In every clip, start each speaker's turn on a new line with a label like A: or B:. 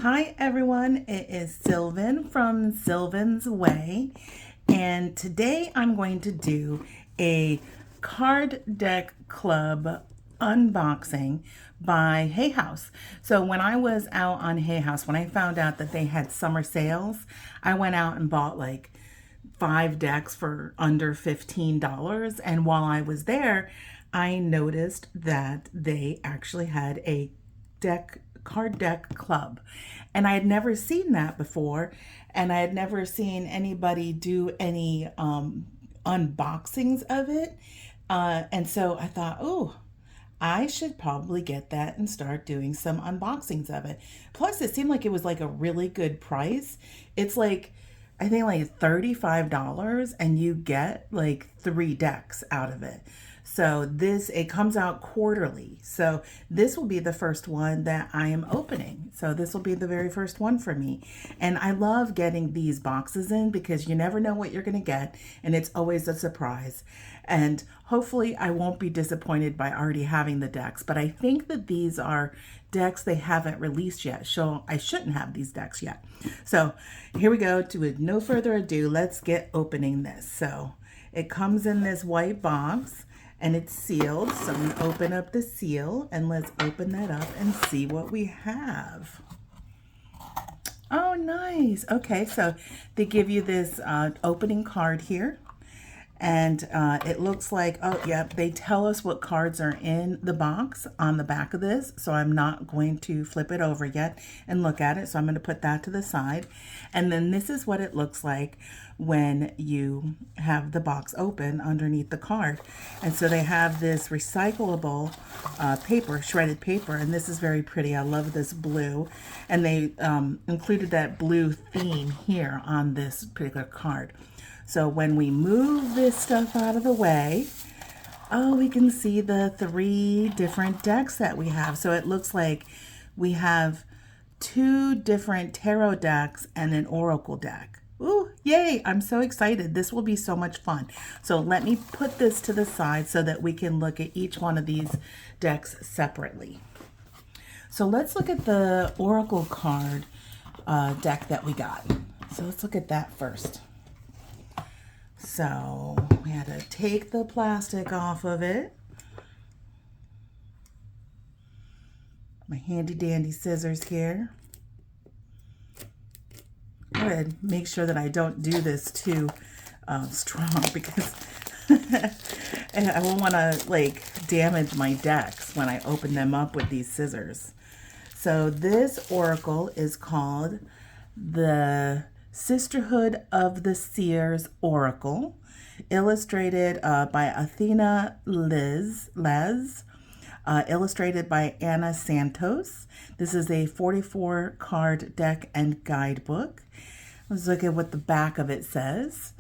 A: Hi everyone, it is Sylvan from Sylvan's Way, and today I'm going to do a card deck club unboxing by Hay House. So when I was out on Hay House, when I found out that they had summer sales, I went out and bought like 5 decks for under $15. And while I was there, I noticed that they actually had a card deck club, and I had never seen that before, and I had never seen anybody do any unboxings of it, and so I thought, oh, I should probably get that and start doing some unboxings of it. Plus, it seemed like it was like a really good price. It's like, I think like $35, and you get like 3 decks out of it. So it comes out quarterly. So this will be the first one that I am opening. So this will be the very first one for me. And I love getting these boxes in because you never know what you're going to get, and it's always a surprise. And hopefully I won't be disappointed by already having the decks, but I think that these are decks they haven't released yet, so I shouldn't have these decks yet. So here we go. With no further ado, let's get opening this. So it comes in this white box and it's sealed. So I'm going to open up the seal and let's open that up and see what we have. Oh, nice. Okay, so they give you this opening card here. And it looks like, oh, yep, they tell us what cards are in the box on the back of this. So I'm not going to flip it over yet and look at it. So I'm going to put that to the side. And then this is what it looks like when you have the box open underneath the card. And so they have this recyclable paper, shredded paper. And this is very pretty. I love this blue. And they included that blue theme here on this particular card. So when we move this stuff out of the way, oh, we can see the 3 different decks that we have. So it looks like we have 2 different tarot decks and an oracle deck. Ooh, yay, I'm so excited. This will be so much fun. So let me put this to the side so that we can look at each one of these decks separately. So let's look at the oracle card deck that we got. So let's look at that first. So we had to take the plastic off of it. My handy dandy scissors here. I'm going to make sure that I don't do this too strong because I won't want to like damage my decks when I open them up with these scissors. So this oracle is called the Sisterhood of the Seers Oracle, illustrated by Athena Les, illustrated by Anna Santos. This is a 44 card deck and guidebook. Let's look at what the back of it says.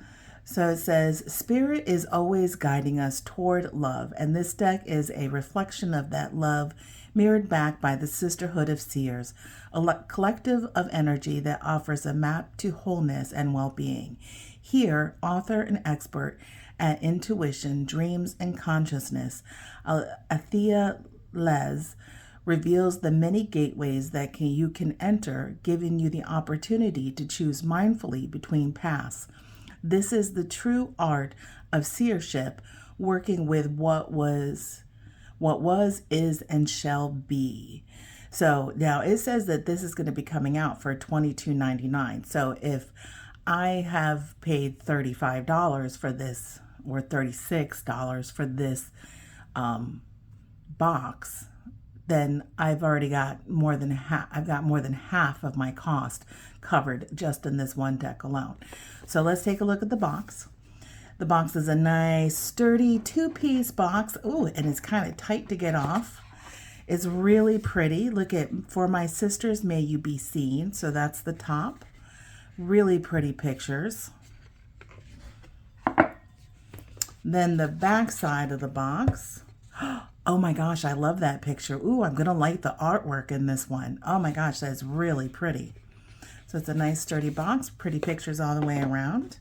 A: So it says, Spirit is always guiding us toward love, and this deck is a reflection of that love mirrored back by the Sisterhood of Seers, a collective of energy that offers a map to wholeness and well-being. Here, author and expert at intuition, dreams, and consciousness, Athena Les reveals the many gateways that you can enter, giving you the opportunity to choose mindfully between paths. This is the true art of seership, working with what was, is, and shall be. So now it says that this is going to be coming out for $22.99. So if I have paid $35 for this, or $36 for this box, then I've already got more than half. I've got more than half of my cost covered just in this one deck alone. So let's take a look at the box. The box is a nice, sturdy 2-piece box. Ooh, and it's kind of tight to get off. It's really pretty. Look at, for my sisters, may you be seen. So that's the top. Really pretty pictures. Then the back side of the box. Oh my gosh, I love that picture. Ooh, I'm going to like the artwork in this one. Oh my gosh, that's really pretty. So it's a nice sturdy box, pretty pictures all the way around.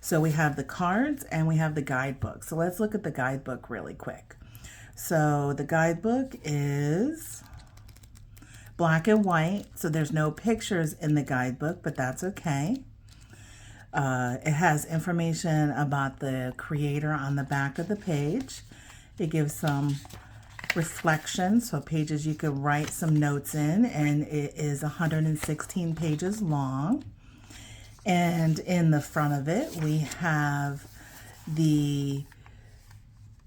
A: So we have the cards and we have the guidebook. So let's look at the guidebook really quick. So the guidebook is black and white, so there's no pictures in the guidebook, but that's okay. It has information about the creator on the back of the page. It gives some reflections, so pages you could write some notes in, and it is 116 pages long. And in the front of it, we have the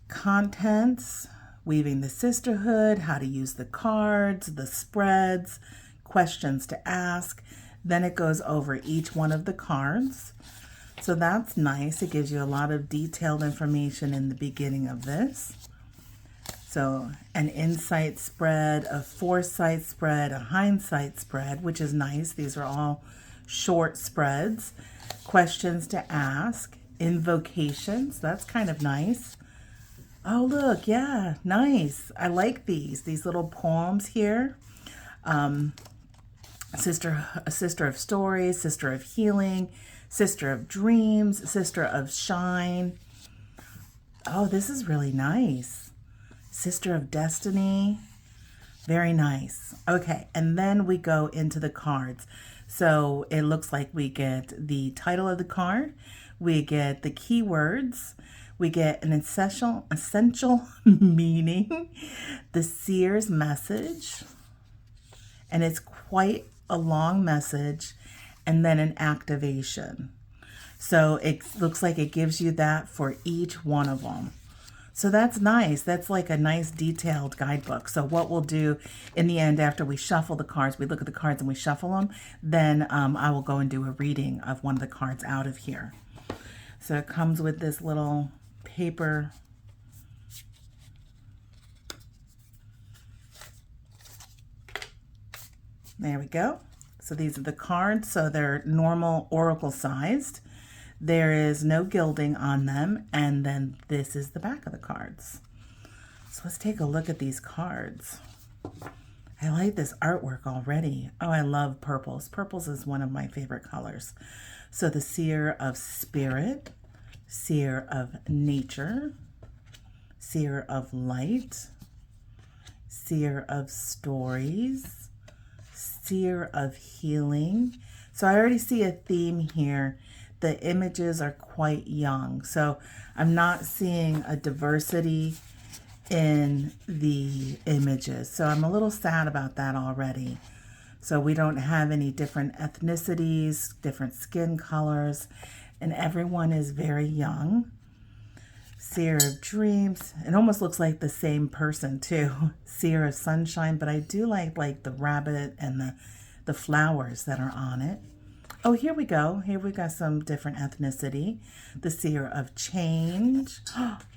A: contents, weaving the sisterhood, how to use the cards, the spreads, questions to ask. Then it goes over each one of the cards. So that's nice. It gives you a lot of detailed information in the beginning of this. So an insight spread, a foresight spread, a hindsight spread, which is nice. These are all short spreads. Questions to ask, invocations. That's kind of nice. Oh, look, yeah, nice. I like these little poems here. A sister of stories, sister of healing, sister of dreams, sister of shine. Oh, this is really nice. Sister of destiny. Very nice. Okay, and then we go into the cards. So it looks like we get the title of the card, we get the keywords, we get an essential meaning, the Seers message, and it's quite a long message, and then an activation. So it looks like it gives you that for each one of them. So that's nice. That's like a nice detailed guidebook. So what we'll do in the end, after we shuffle the cards, we look at the cards and we shuffle them, then I will go and do a reading of one of the cards out of here. So it comes with this little paper. There we go. So these are the cards. So they're normal oracle sized. There is no gilding on them, and then this is the back of the cards. So let's take a look at these cards. I like this artwork already. Oh, I love purples. Purples is one of my favorite colors. So the Seer of Spirit, Seer of Nature, Seer of Light, Seer of Stories, Seer of Healing. So I already see a theme here. The images are quite young, so I'm not seeing a diversity in the images. So I'm a little sad about that already. So we don't have any different ethnicities, different skin colors, and everyone is very young. Seer of Dreams. It almost looks like the same person too. Seer of Sunshine, but I do like the rabbit and the flowers that are on it. Oh, here we go. Here we got some different ethnicity. The Seer of Change.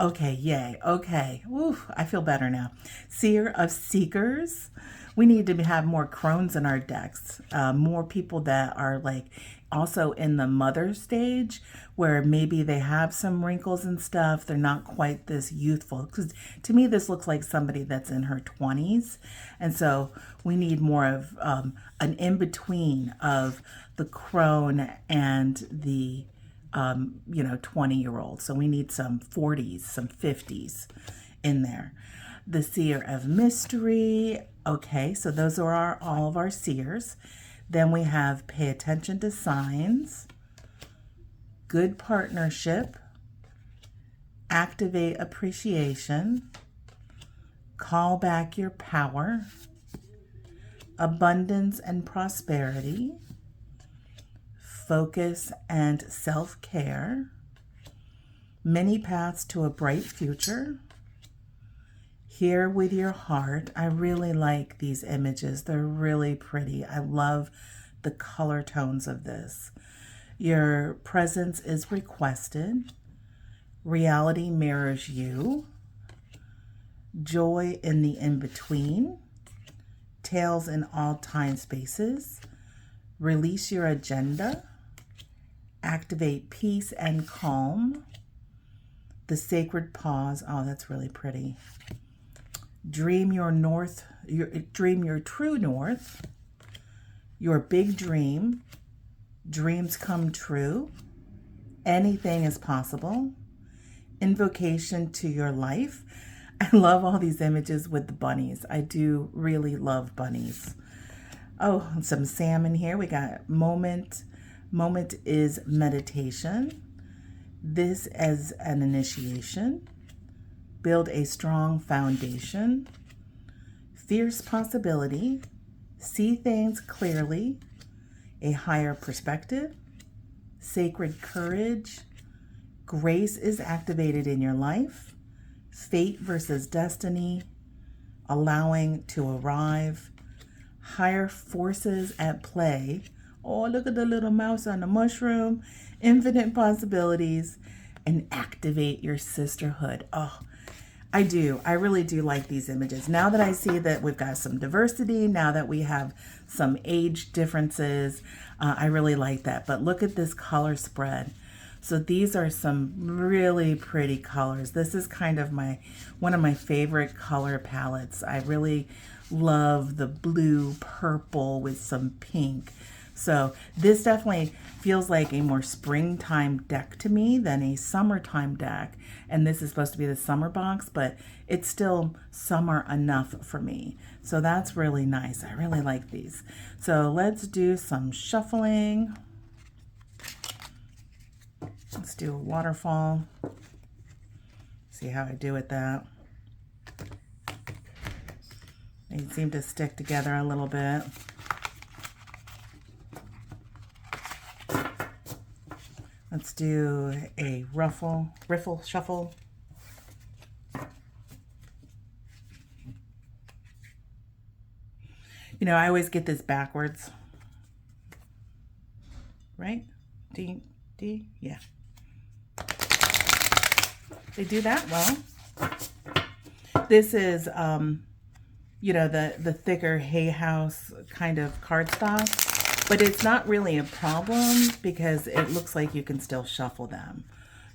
A: Okay, yay. Okay. Oof, I feel better now. Seer of Seekers. We need to have more crones in our decks. More people that are like also in the mother stage where maybe they have some wrinkles and stuff. They're not quite this youthful. Because to me, this looks like somebody that's in her 20s. And so we need more of an in-between of the crone and the 20-year-old. So we need some 40s, some 50s in there. The Seer of Mystery. Okay, so those are all of our seers. Then we have Pay Attention to Signs, Good Partnership, Activate Appreciation, Call Back Your Power, Abundance and Prosperity, Focus and Self-Care, Many Paths to a Bright Future, Hear with Your Heart. I really like these images. They're really pretty. I love the color tones of this. Your Presence is Requested, Reality Mirrors You, Joy in the In-Between, Tales in All Time Spaces, Release Your Agenda, Activate Peace and Calm, The Sacred Pause. Oh, that's really pretty. Dream Your North, Dream Your True North, Your Big Dream, Dreams Come True, Anything is Possible, Invocation to Your Life. I love all these images with the bunnies. I do really love bunnies. Oh, some salmon here. We got moment. Moment is meditation. This as an initiation. Build a strong foundation. Fierce possibility. See things clearly. A higher perspective. Sacred courage. Grace is activated in your life. Fate versus destiny. Allowing to arrive. Higher forces at play. Oh, look at the little mouse on the mushroom. Infinite possibilities. And activate your sisterhood. Oh, I do. I really do like these images. Now that I see that we've got some diversity, now that we have some age differences, I really like that. But look at this color spread. So these are some really pretty colors. This is kind of one of my favorite color palettes. I really love the blue, purple with some pink. So this definitely feels like a more springtime deck to me than a summertime deck. And this is supposed to be the summer box, but it's still summer enough for me. So that's really nice. I really like these. So let's do some shuffling. Let's do a waterfall. See how I do with that. They seem to stick together a little bit. Let's do a riffle shuffle. You know, I always get this backwards. Right? D, yeah. They do that well. This is, you know, the thicker Hay House kind of cardstock, but it's not really a problem because it looks like you can still shuffle them.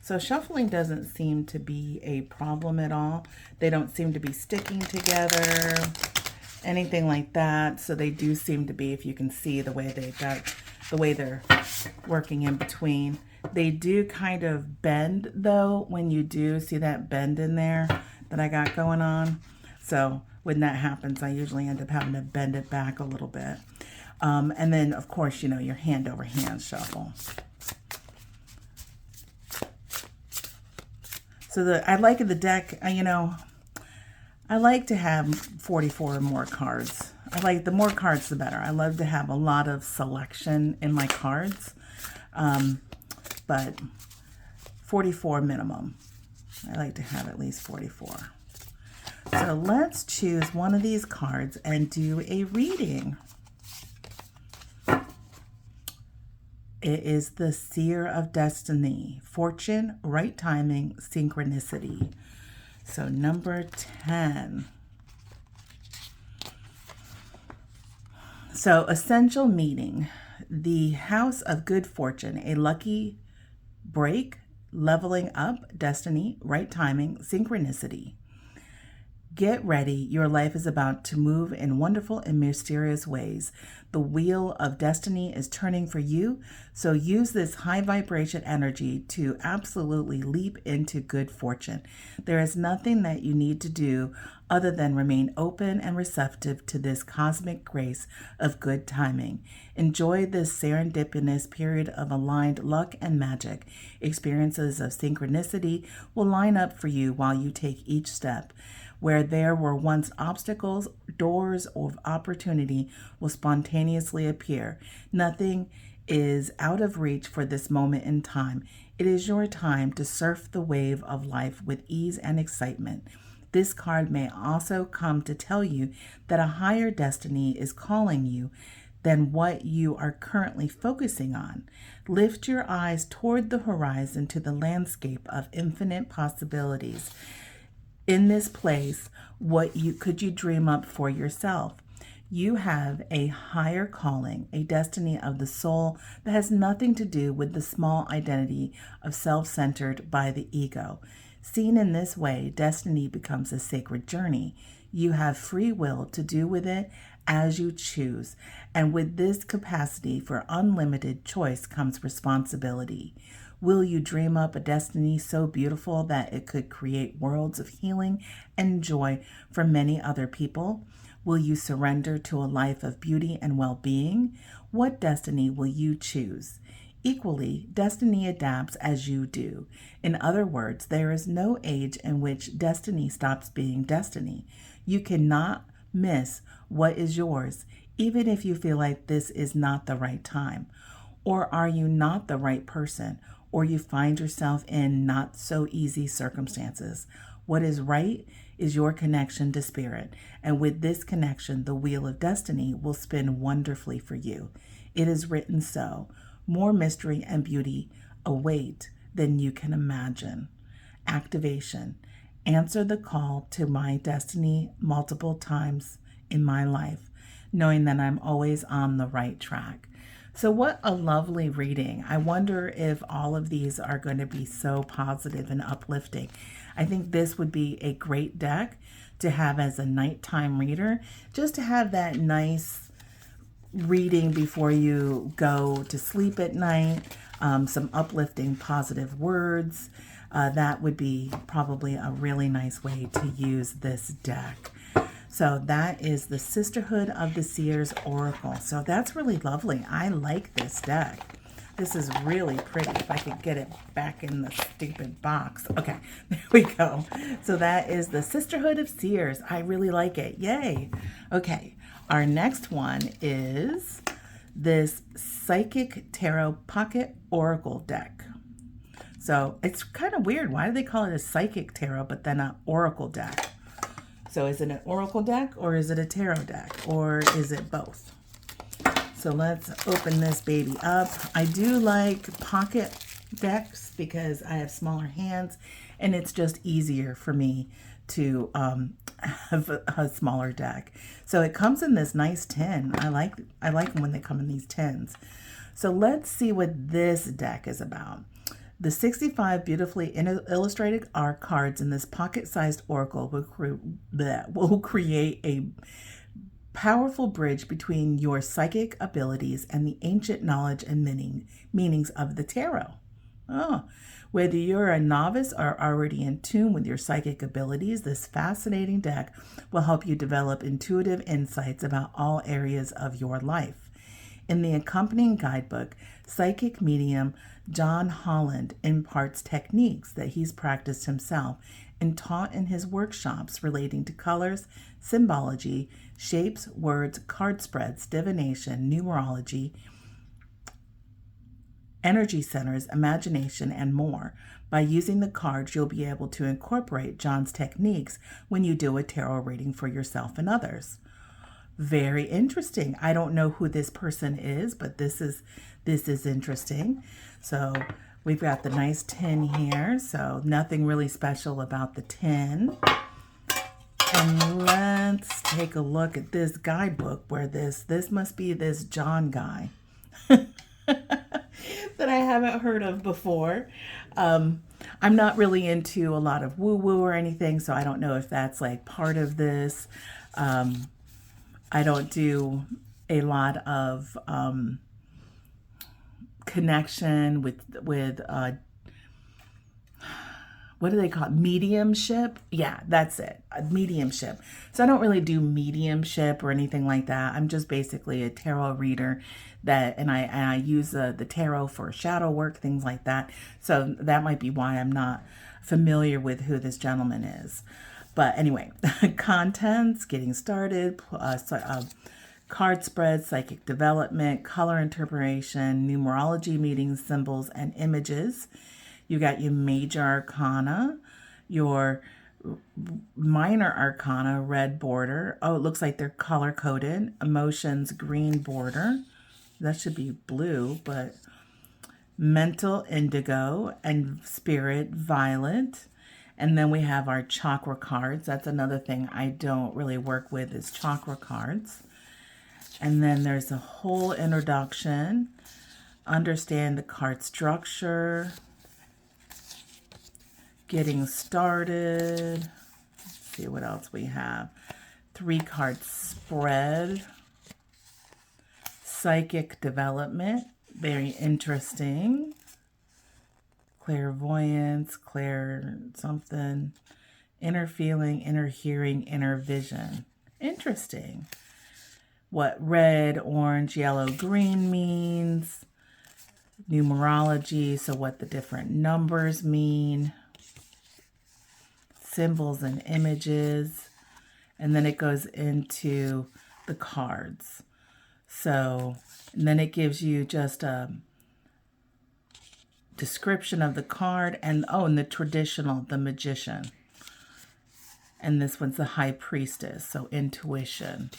A: So shuffling doesn't seem to be a problem at all. They don't seem to be sticking together, anything like that. So they do seem to be, if you can see the way they're working in between. They do kind of bend though, when you do see that bend in there that I got going on. So when that happens, I usually end up having to bend it back a little bit. And then of course, you know, your hand over hand shuffle. So I like the deck, you know, I like to have 44 or more cards. I like the more cards, the better. I love to have a lot of selection in my cards. But 44 minimum. I like to have at least 44. So let's choose one of these cards and do a reading. It is the Seer of Destiny, Fortune, Right Timing, Synchronicity. So number 10. So essential meaning, the House of Good Fortune, a lucky break, leveling up, destiny, right timing, synchronicity. Get ready. Your life is about to move in wonderful and mysterious ways. The wheel of destiny is turning for you, so use this high vibration energy to absolutely leap into good fortune. There is nothing that you need to do other than remain open and receptive to this cosmic grace of good timing. Enjoy this serendipitous period of aligned luck and magic. Experiences of synchronicity will line up for you while you take each step. Where there were once obstacles, doors of opportunity will spontaneously appear. Nothing is out of reach for this moment in time. It is your time to surf the wave of life with ease and excitement. This card may also come to tell you that a higher destiny is calling you than what you are currently focusing on. Lift your eyes toward the horizon to the landscape of infinite possibilities. In this place, what could you dream up for yourself? You have a higher calling, a destiny of the soul that has nothing to do with the small identity of self-centered by the ego. Seen in this way, destiny becomes a sacred journey. You have free will to do with it as you choose. And with this capacity for unlimited choice comes responsibility. Will you dream up a destiny so beautiful that it could create worlds of healing and joy for many other people? Will you surrender to a life of beauty and well-being? What destiny will you choose? Equally, destiny adapts as you do. In other words, there is no age in which destiny stops being destiny. You cannot miss what is yours, even if you feel like this is not the right time. Or are you not the right person? Or you find yourself in not so easy circumstances. What is right is your connection to spirit. And with this connection, the wheel of destiny will spin wonderfully for you. It is written so. More mystery and beauty await than you can imagine. Activation. Answer the call to my destiny multiple times in my life, knowing that I'm always on the right track. So what a lovely reading. I wonder if all of these are going to be so positive and uplifting. I think this would be a great deck to have as a nighttime reader, just to have that nice reading before you go to sleep at night, some uplifting positive words. That would be probably a really nice way to use this deck. So that is the Sisterhood of the Seers Oracle. So that's really lovely. I like this deck. This is really pretty. If I could get it back in the stupid box. Okay, there we go. So that is the Sisterhood of Seers. I really like it. Yay. Okay, our next one is this Psychic Tarot Pocket Oracle deck. So it's kind of weird. Why do they call it a Psychic Tarot, but then an Oracle deck? So is it an Oracle deck, or is it a Tarot deck, or is it both? So let's open this baby up. I do like pocket decks because I have smaller hands, and it's just easier for me to have a smaller deck. So it comes in this nice tin. I like them when they come in these tins. So let's see what this deck is about. The 65 beautifully illustrated art cards in this pocket-sized oracle will create a powerful bridge between your psychic abilities and the ancient knowledge and meanings of the tarot. Oh, whether you're a novice or already in tune with your psychic abilities, this fascinating deck will help you develop intuitive insights about all areas of your life. In the accompanying guidebook, psychic medium John Holland imparts techniques that he's practiced himself and taught in his workshops relating to colors, symbology, shapes, words, card spreads, divination, numerology, energy centers, imagination, and more. By using the cards, you'll be able to incorporate John's techniques when you do a tarot reading for yourself and others. Very interesting. I don't know who this person is, but this is interesting. So we've got the nice tin here. So nothing really special about the tin. And let's take a look at this guidebook where this must be this John guy that I haven't heard of before. I'm not really into a lot of woo-woo or anything, so I don't know if that's like part of this. I don't do a lot of connection with what do they call it? Mediumship? Yeah, that's it. Mediumship. So I don't really do mediumship or anything like that. I'm just basically a tarot reader and I use the tarot for shadow work, things like that. So that might be why I'm not familiar with who this gentleman is. But anyway, contents, getting started, card spreads, psychic development, color interpretation, numerology, meanings, symbols, and images. You got your major arcana, your minor arcana, red border. Oh, it looks like they're color-coded. Emotions, green border. That should be blue, but mental, indigo, and spirit, violet. And then we have our chakra cards. That's another thing I don't really work with is chakra cards. And then there's a whole introduction. Understand the card structure. Getting started. Let's see what else we have. 3-card spread. Psychic development. Very interesting. Clairvoyance, something, inner feeling, inner hearing, inner vision. Interesting. What red, orange, yellow, green means. Numerology, so what the different numbers mean. Symbols and images. And then it goes into the cards. So, and then it gives you just a description of the card and the traditional, the magician. And this one's the high priestess, so intuition.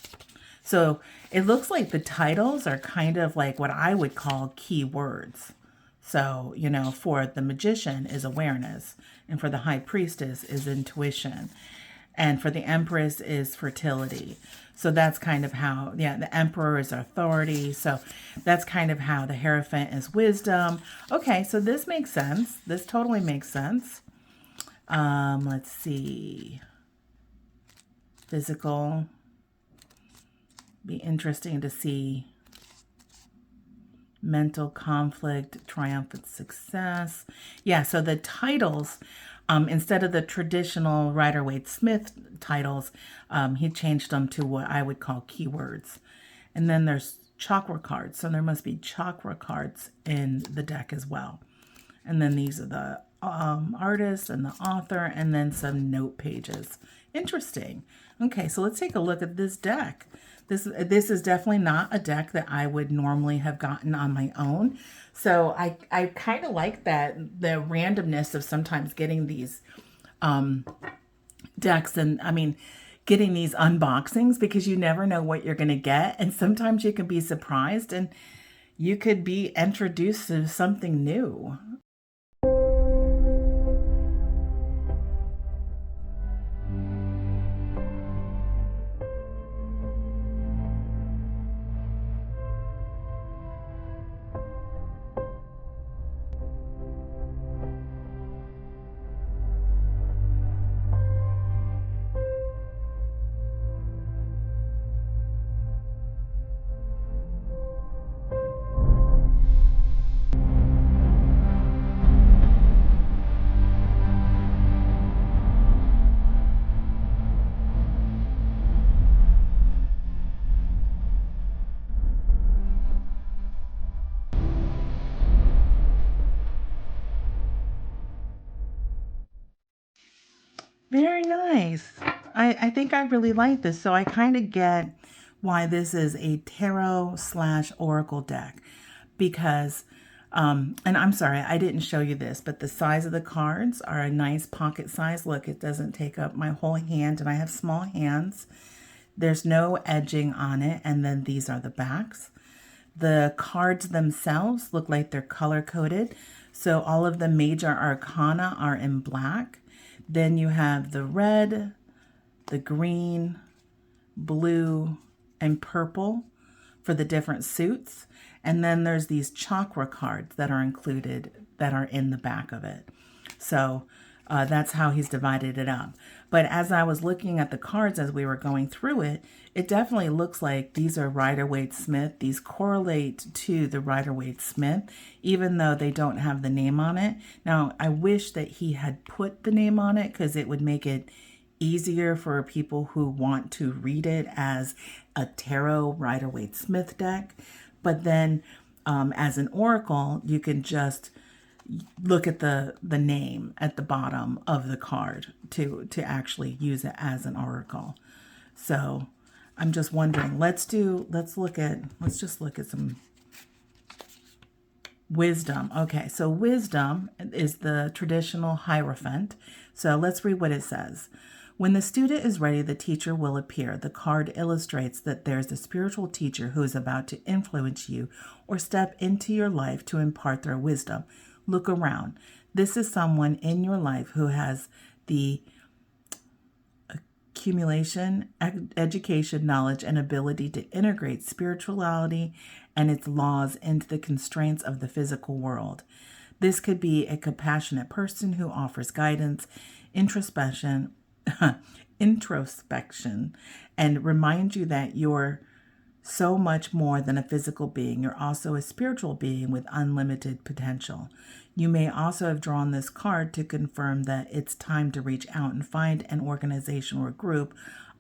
A: So it looks like the titles are kind of like what I would call keywords. So, you know, for the magician is awareness, and for the high priestess is intuition, and for the empress is fertility. So that's kind of how, the emperor is authority. So that's kind of how the Hierophant is wisdom. Okay, so this makes sense. This totally makes sense. Let's see. Physical. Be interesting to see. Mental conflict, triumphant success. Yeah, so the titles, instead of the traditional Rider-Waite-Smith titles, he changed them to what I would call keywords. And then there's chakra cards. So there must be chakra cards in the deck as well. And then these are the artist and the author, and then some note pages. Interesting. Okay, so let's take a look at this deck. This is definitely not a deck that I would normally have gotten on my own. So I kind of like that, the randomness of sometimes getting these decks, and I mean, getting these unboxings, because you never know what you're going to get. And sometimes you can be surprised and you could be introduced to something new. Very nice. I think I really like this. So I kind of get why this is a tarot / oracle deck, because, and I'm sorry, I didn't show you this, but the size of the cards are a nice pocket size. Look, it doesn't take up my whole hand, and I have small hands. There's no edging on it. And then these are the backs. The cards themselves look like they're color coded. So all of the major arcana are in black. Then you have the red, the green, blue, and purple for the different suits. And then there's these chakra cards that are included that are in the back of it. So that's how he's divided it up. But as I was looking at the cards as we were going through it, it definitely looks like these are Rider-Waite-Smith. These correlate to the Rider-Waite-Smith, even though they don't have the name on it. Now, I wish that he had put the name on it, because it would make it easier for people who want to read it as a tarot Rider-Waite-Smith deck. But then as an oracle, you can just look at the name at the bottom of the card to actually use it as an oracle. So I'm just wondering, let's just look at some wisdom. Okay, so wisdom is the traditional Hierophant. So let's read what it says. When the student is ready, the teacher will appear. The card illustrates that there's a spiritual teacher who is about to influence you or step into your life to impart their wisdom. Look around. This is someone in your life who has the accumulation, education, knowledge, and ability to integrate spirituality and its laws into the constraints of the physical world. This could be a compassionate person who offers guidance, introspection, and remind you that you're so much more than a physical being. You're also a spiritual being with unlimited potential. You may also have drawn this card to confirm that it's time to reach out and find an organization or group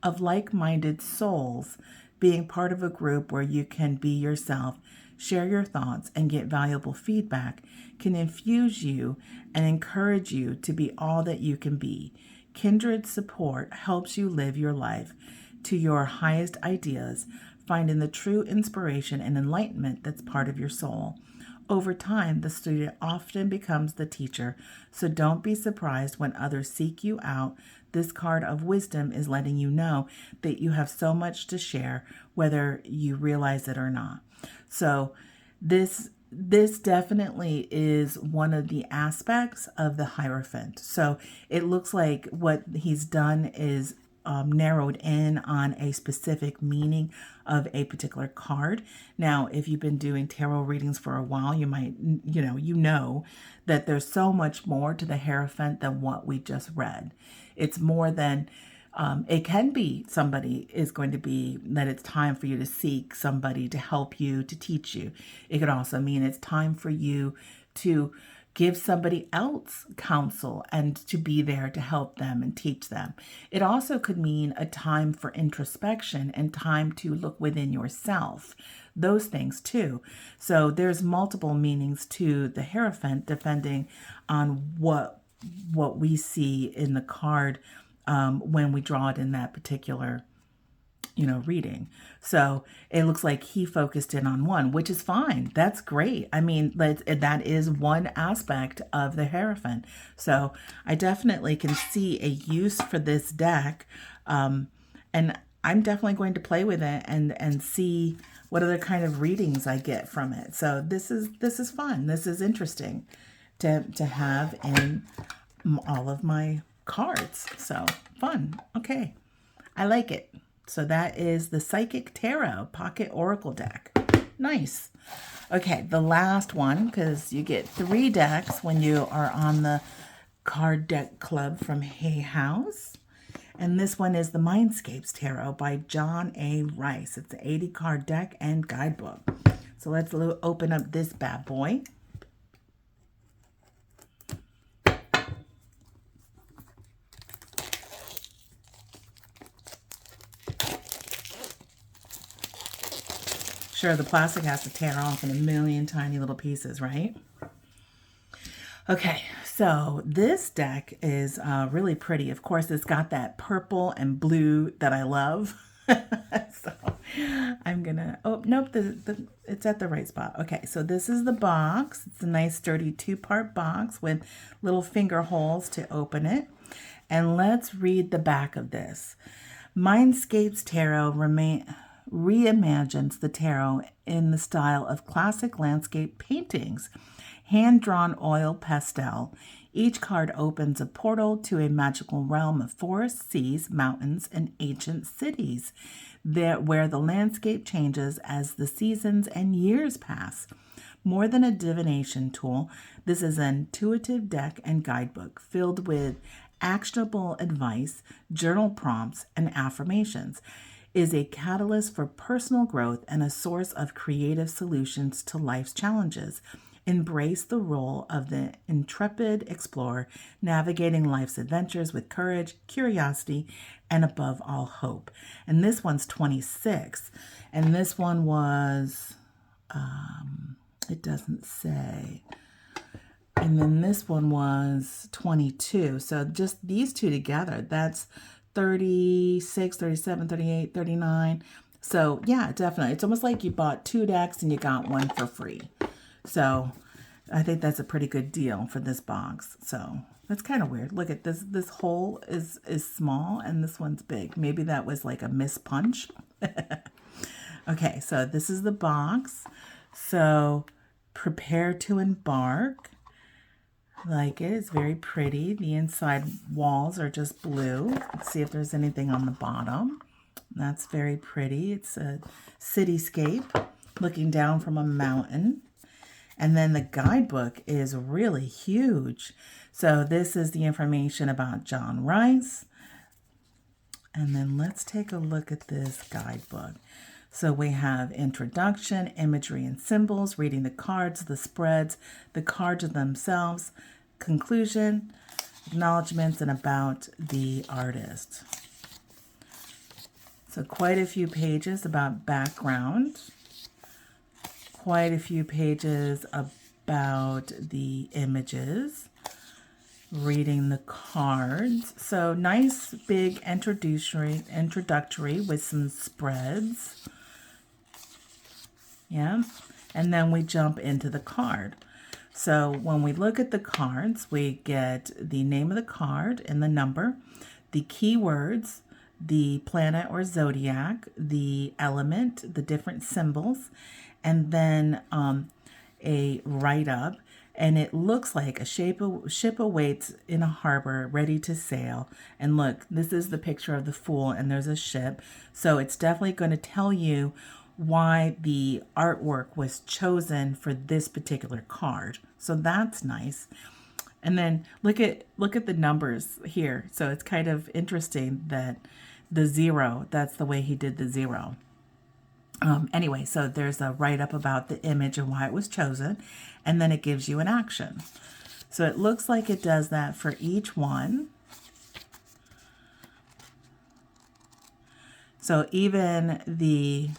A: of like-minded souls. Being part of a group where you can be yourself, share your thoughts, and get valuable feedback can infuse you and encourage you to be all that you can be. Kindred support helps you live your life to your highest ideas, finding the true inspiration and enlightenment that's part of your soul. Over time, the student often becomes the teacher, so don't be surprised when others seek you out. This card of wisdom is letting you know that you have so much to share, whether you realize it or not. So this definitely is one of the aspects of the Hierophant. So it looks like what he's done is narrowed in on a specific meaning of a particular card. Now, if you've been doing tarot readings for a while, you might, you know that there's so much more to the Hierophant than what we just read. It's more than, it can be somebody is going to be that it's time for you to seek somebody to help you, to teach you. It could also mean it's time for you to give somebody else counsel and to be there to help them and teach them. It also could mean a time for introspection and time to look within yourself. Those things too. So there's multiple meanings to the Hierophant depending on what we see in the card when we draw it in that particular reading. So it looks like he focused in on one, which is fine. That's great. I mean, that is one aspect of the Hierophant. So I definitely can see a use for this deck. And I'm definitely going to play with it and see what other kind of readings I get from it. So this is fun. This is interesting to have in all of my cards. So fun. Okay. I like it. So that is the Psychic Tarot Pocket Oracle deck. Nice. Okay, the last one, because you get 3 decks when you are on the Card Deck Club from Hay House. And this one is the MindScapes Tarot by John A. Rice. It's an 80 card deck and guidebook. So let's open up this bad boy. Sure, the plastic has to tear off in a million tiny little pieces, right? Okay, so this deck is really pretty. Of course, it's got that purple and blue that I love. So I'm gonna, oh, nope, it's at the right spot. Okay, so this is the box. It's a nice sturdy 2-part box with little finger holes to open it. And let's read the back of this. MindScapes Tarot reimagines the tarot in the style of classic landscape paintings, hand-drawn oil pastel. Each card opens a portal to a magical realm of forests, seas, mountains, and ancient cities, where the landscape changes as the seasons and years pass. More than a divination tool, this is an intuitive deck and guidebook filled with actionable advice, journal prompts, and affirmations. Is a catalyst for personal growth and a source of creative solutions to life's challenges. Embrace the role of the intrepid explorer, navigating life's adventures with courage, curiosity, and above all, hope. And this one's 26. And this one was, it doesn't say. And then this one was 22. So just these two together, that's 36, 37, 38, 39. So yeah, definitely. It's almost like you bought 2 decks and you got one for free. So I think that's a pretty good deal for this box. So that's kind of weird. Look at this. This hole is small and this one's big. Maybe that was like a mispunch. Okay, so this is the box. So prepare to embark. Like it. It's very pretty. The inside walls are just blue. Let's see if there's anything on the bottom. That's very pretty. It's a cityscape looking down from a mountain. And then the guidebook is really huge. So this is the information about John Rice. And then let's take a look at this guidebook. So we have introduction, imagery and symbols, reading the cards, the spreads, the cards themselves, conclusion, acknowledgments, and about the artist. So quite a few pages about background, quite a few pages about the images, reading the cards. So nice big introductory with some spreads. Yeah. And then we jump into the card. So when we look at the cards, we get the name of the card and the number, the keywords, the planet or zodiac, the element, the different symbols, and then a write-up. And it looks like a ship awaits in a harbor ready to sail. And look, this is the picture of the Fool, and there's a ship. So it's definitely going to tell you why the artwork was chosen for this particular card. So that's nice. And then look at the numbers here. So it's kind of interesting that the 0, that's the way he did the 0. Anyway, so there's a write-up about the image and why it was chosen, and then it gives you an action. So it looks like it does that for each one. So even the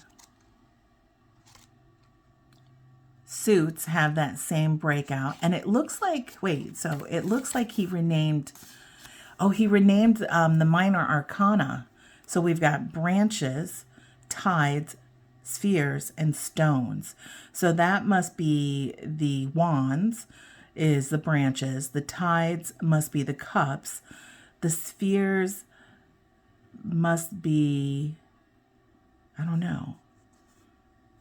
A: suits have that same breakout, and it looks like, wait, so it looks like he renamed, the minor arcana. So we've got branches, tides, spheres, and stones. So that must be the wands, is the branches. The tides must be the cups. The spheres must be, I don't know.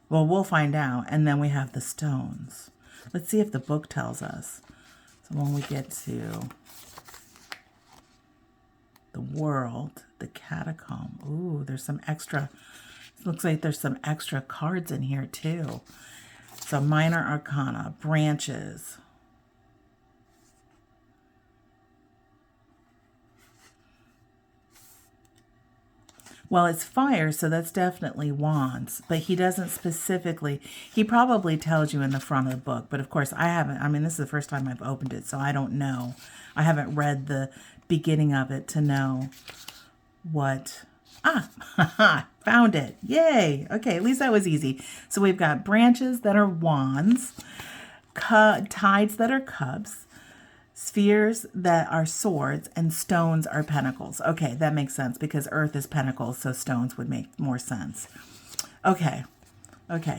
A: Well, we'll find out. And then we have the stones. Let's see if the book tells us. So when we get to the world, the catacomb. Ooh, there's some extra, looks like there's some extra cards in here too. So minor arcana, branches. Well, it's fire, so that's definitely wands, but he doesn't specifically, he probably tells you in the front of the book, but of course I haven't, I mean, this is the first time I've opened it, so I don't know. I haven't read the beginning of it to know what, found it. Yay. Okay, at least that was easy. So we've got branches that are wands, tides that are cups, spheres that are swords, and stones are pentacles. Okay, that makes sense because earth is pentacles, so stones would make more sense. Okay,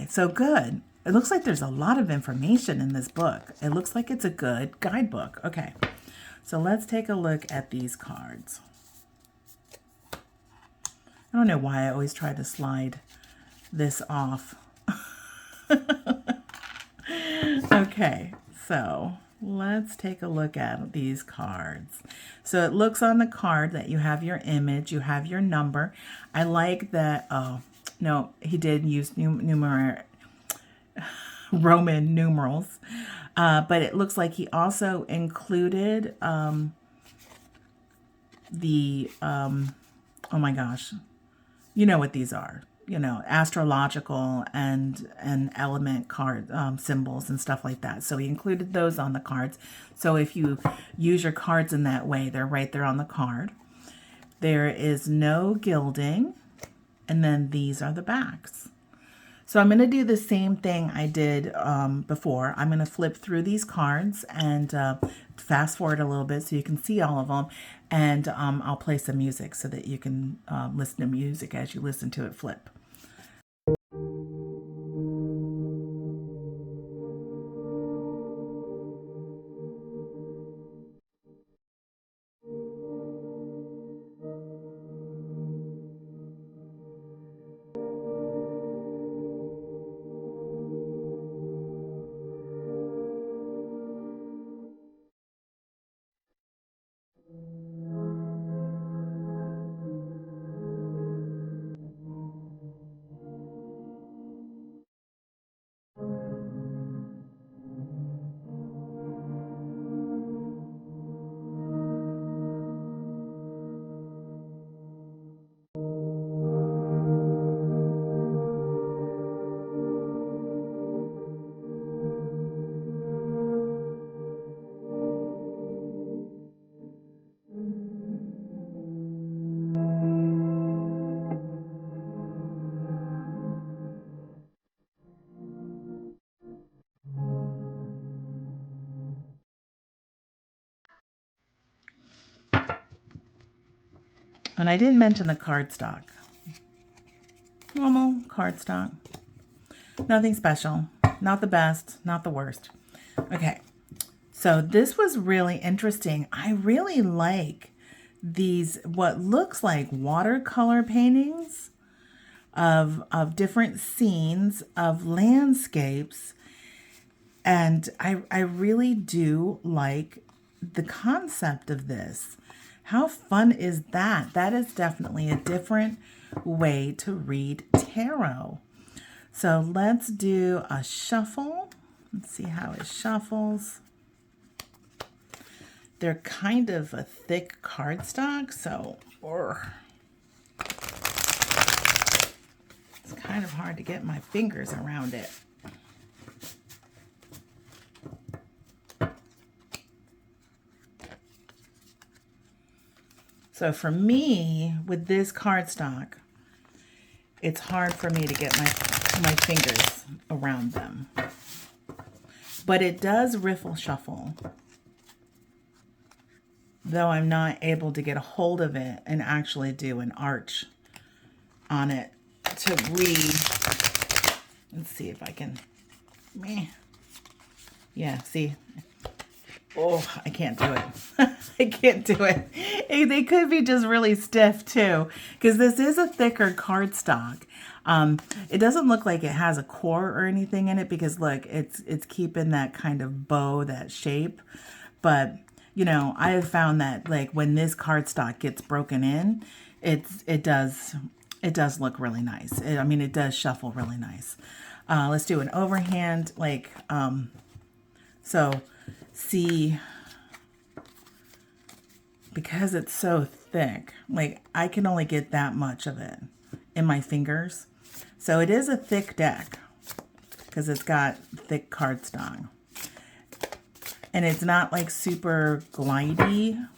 A: so good. It looks like there's a lot of information in this book. It looks like it's a good guidebook. Okay, so let's take a look at these cards. I don't know why I always try to slide this off. Okay, so let's take a look at these cards. So it looks on the card that you have your image, you have your number. I like that, oh, no, he did use Roman numerals, but it looks like he also included oh my gosh, you know what these are. You know, astrological and element card symbols and stuff like that. So he included those on the cards. So if you use your cards in that way, they're right there on the card. There is no gilding. And then these are the backs. So I'm going to do the same thing I did before. I'm going to flip through these cards and fast forward a little bit so you can see all of them. And I'll play some music so that you can listen to music as you listen to it flip. And I didn't mention the cardstock. Normal cardstock. Nothing special. Not the best, not the worst. Okay, so this was really interesting. I really like these, what looks like watercolor paintings of different scenes, of landscapes. And I really do like the concept of this. How fun is that? That is definitely a different way to read tarot. So let's do a shuffle. Let's see how it shuffles. They're kind of a thick cardstock, so it's kind of hard to get my fingers around it. So for me, with this cardstock, it's hard for me to get my fingers around them. But it does riffle shuffle, though I'm not able to get a hold of it and actually do an arch on it to read. Let's see if I can. Yeah, see. Oh, I can't do it. I can't do it. They could be just really stiff too, because this is a thicker cardstock. It doesn't look like it has a core or anything in it, because look, it's keeping that kind of bow, that shape. But you know, I have found that like when this cardstock gets broken in, it does look really nice. I mean, it does shuffle really nice. Let's do an overhand, like so. See, because it's so thick, like I can only get that much of it in my fingers. So it is a thick deck because it's got thick cardstock. And it's not like super glidey.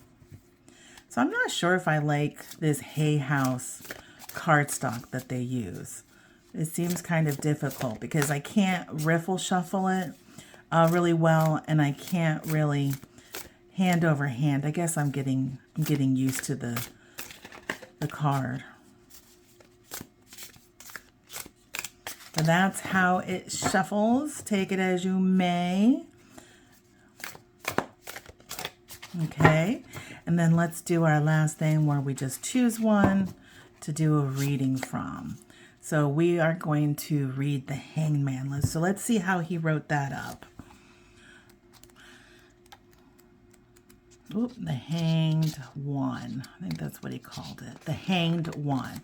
A: So I'm not sure if I like this Hay House cardstock that they use. It seems kind of difficult because I can't riffle shuffle it really well, and I can't really hand over hand. I guess I'm getting used to the card. But that's how it shuffles. Take it as you may. Okay, and then let's do our last thing where we just choose one to do a reading from. So we are going to read the Hangman list. So let's see how he wrote that up. Oop, the Hanged One. I think that's what he called it. The Hanged One.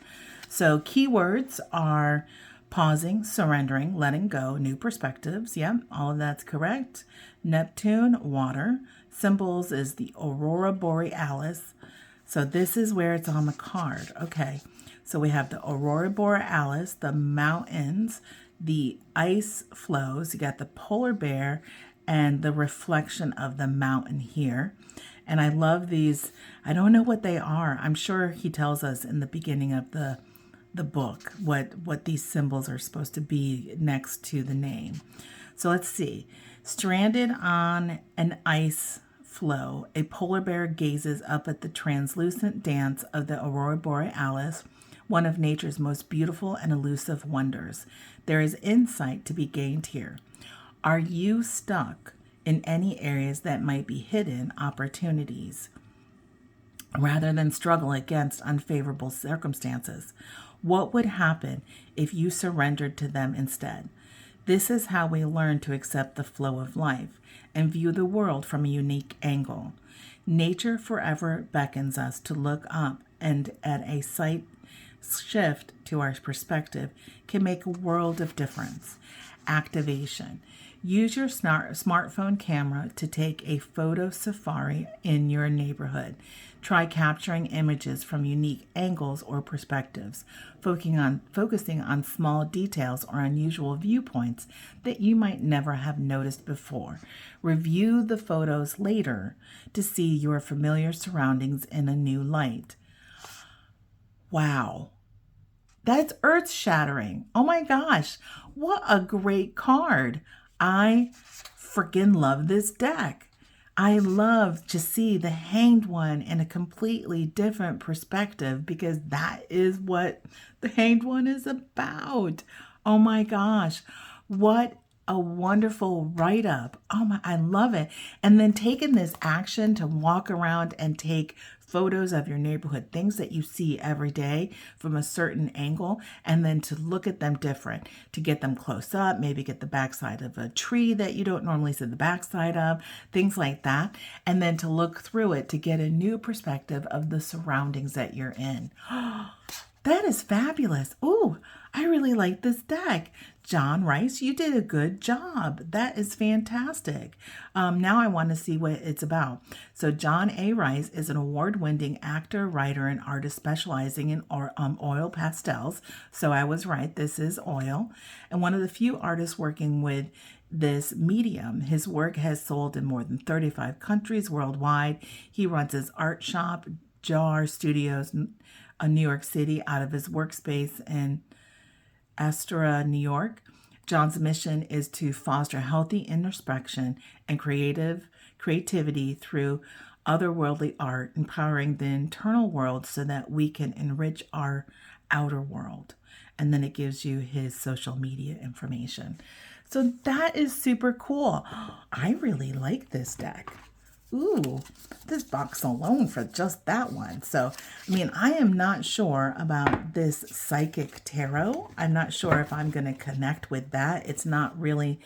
A: So keywords are pausing, surrendering, letting go, new perspectives. Yep, all of that's correct. Neptune, water. Symbols is the Aurora Borealis. So this is where it's on the card. Okay, so we have the Aurora Borealis, the mountains, the ice flows. You got the polar bear and the reflection of the mountain here. And I love these. I don't know what they are. I'm sure he tells us in the beginning of the book what these symbols are supposed to be next to the name. So let's see. Stranded on an ice floe, a polar bear gazes up at the translucent dance of the Aurora Borealis, one of nature's most beautiful and elusive wonders. There is insight to be gained here. Are you stuck in any areas that might be hidden opportunities, rather than struggle against unfavorable circumstances? What would happen if you surrendered to them instead? This is how we learn to accept the flow of life and view the world from a unique angle. Nature forever beckons us to look up, and at a slight shift to our perspective can make a world of difference. Activation. Use your smartphone camera to take a photo safari in your neighborhood. Try capturing images from unique angles or perspectives, focusing on small details or unusual viewpoints that you might never have noticed before. Review the photos later to see your familiar surroundings in a new light. Wow. That's earth-shattering. Oh my gosh, what a great card. I freaking love this deck. I love to see the Hanged One in a completely different perspective, because that is what the Hanged One is about. Oh my gosh, what a wonderful write-up. Oh my, I love it. And then taking this action to walk around and take photos of your neighborhood, things that you see every day from a certain angle, and then to look at them different, to get them close up, maybe get the backside of a tree that you don't normally see the backside of, things like that, and then to look through it to get a new perspective of the surroundings that you're in. That is fabulous. Ooh, I really like this deck. John Rice, you did a good job. That is fantastic. Now I want to see what it's about. So John A. Rice is an award-winning actor, writer, and artist specializing in oil pastels. So I was right. This is oil. And one of the few artists working with this medium. His work has sold in more than 35 countries worldwide. He runs his art shop, Jar Studios, New York City, out of his workspace in Astoria, New York. John's mission is to foster healthy introspection and creativity through otherworldly art, empowering the internal world so that we can enrich our outer world. And then it gives you his social media information. So that is super cool. I really like this deck. Ooh, this box alone for just that one. So, I mean, I am not sure about this Psychic Tarot. I'm not sure if I'm going to connect with that. It's not really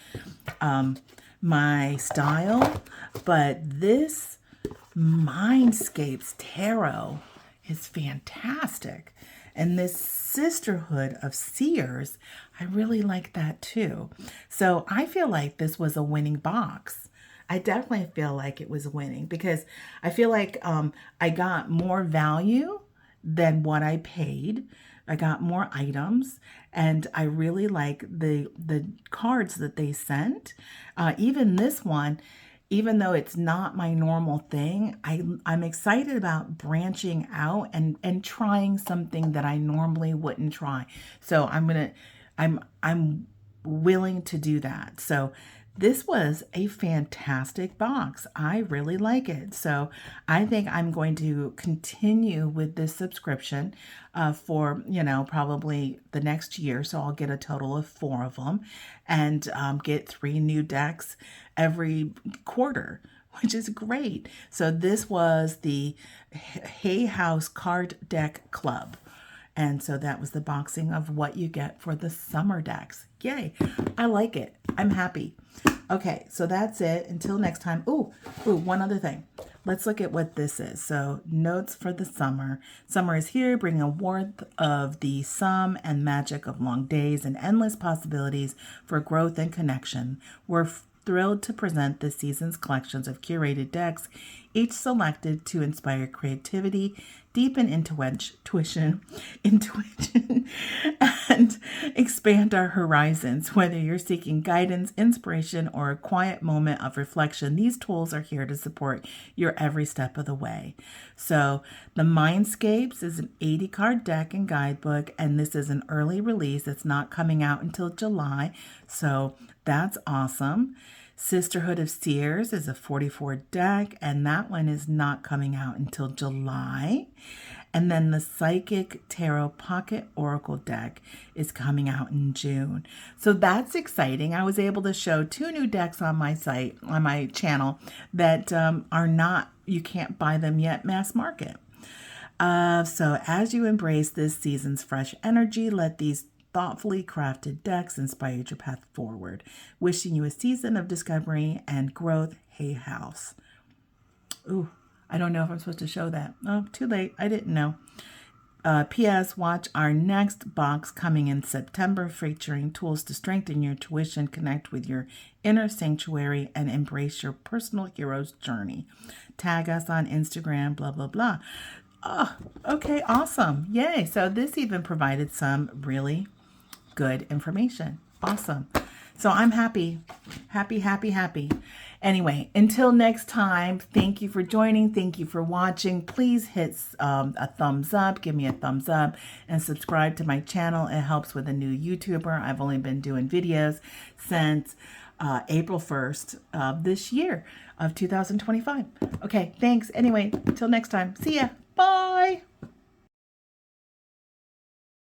A: my style. But this MindScapes Tarot is fantastic. And this Sisterhood of Seers, I really like that too. So I feel like this was a winning box. I definitely feel like it was winning, because I feel like I got more value than what I paid. I got more items, and I really like the cards that they sent. Even this one, even though it's not my normal thing, I'm excited about branching out and trying something that I normally wouldn't try. So I'm willing to do that. So this was a fantastic box. I really like it. So I think I'm going to continue with this subscription for, probably the next year. So I'll get a total of 4 of them and get 3 new decks every quarter, which is great. So this was the Hay House Card Deck Club. And so that was the boxing of what you get for the summer decks. Yay. I like it. I'm happy. Okay, so that's it. Until next time. Ooh, one other thing. Let's look at what this is. So notes for the summer. Summer is here, bringing a warmth of the sum and magic of long days and endless possibilities for growth and connection. We're thrilled to present this season's collections of curated decks, each selected to inspire creativity, deepen intuition, and expand our horizons. Whether you're seeking guidance, inspiration, or a quiet moment of reflection, these tools are here to support your every step of the way. So the MindScapes is an 80-card deck and guidebook, and this is an early release. It's not coming out until July, so that's awesome. Sisterhood of Seers is a 44 deck, and that one is not coming out until July. And then the Psychic Tarot Pocket Oracle deck is coming out in June. So that's exciting. I was able to show 2 new decks on my site, on my channel, that are not, you can't buy them yet, mass market. So as you embrace this season's fresh energy, let these thoughtfully crafted decks inspire your path forward. Wishing you a season of discovery and growth, Hay House. Ooh, I don't know if I'm supposed to show that. Oh, too late. I didn't know. P.S. Watch our next box coming in September, featuring tools to strengthen your intuition, connect with your inner sanctuary, and embrace your personal hero's journey. Tag us on Instagram, blah, blah, blah. Oh, okay, awesome. Yay. So this even provided some really good information. Awesome. So I'm happy. Anyway, until next time, thank you for joining. Thank you for watching. Please hit a thumbs up. Give me a thumbs up and subscribe to my channel. It helps with a new YouTuber. I've only been doing videos since April 1st of this year of 2025. Okay, thanks. Anyway, till next time. See ya. Bye.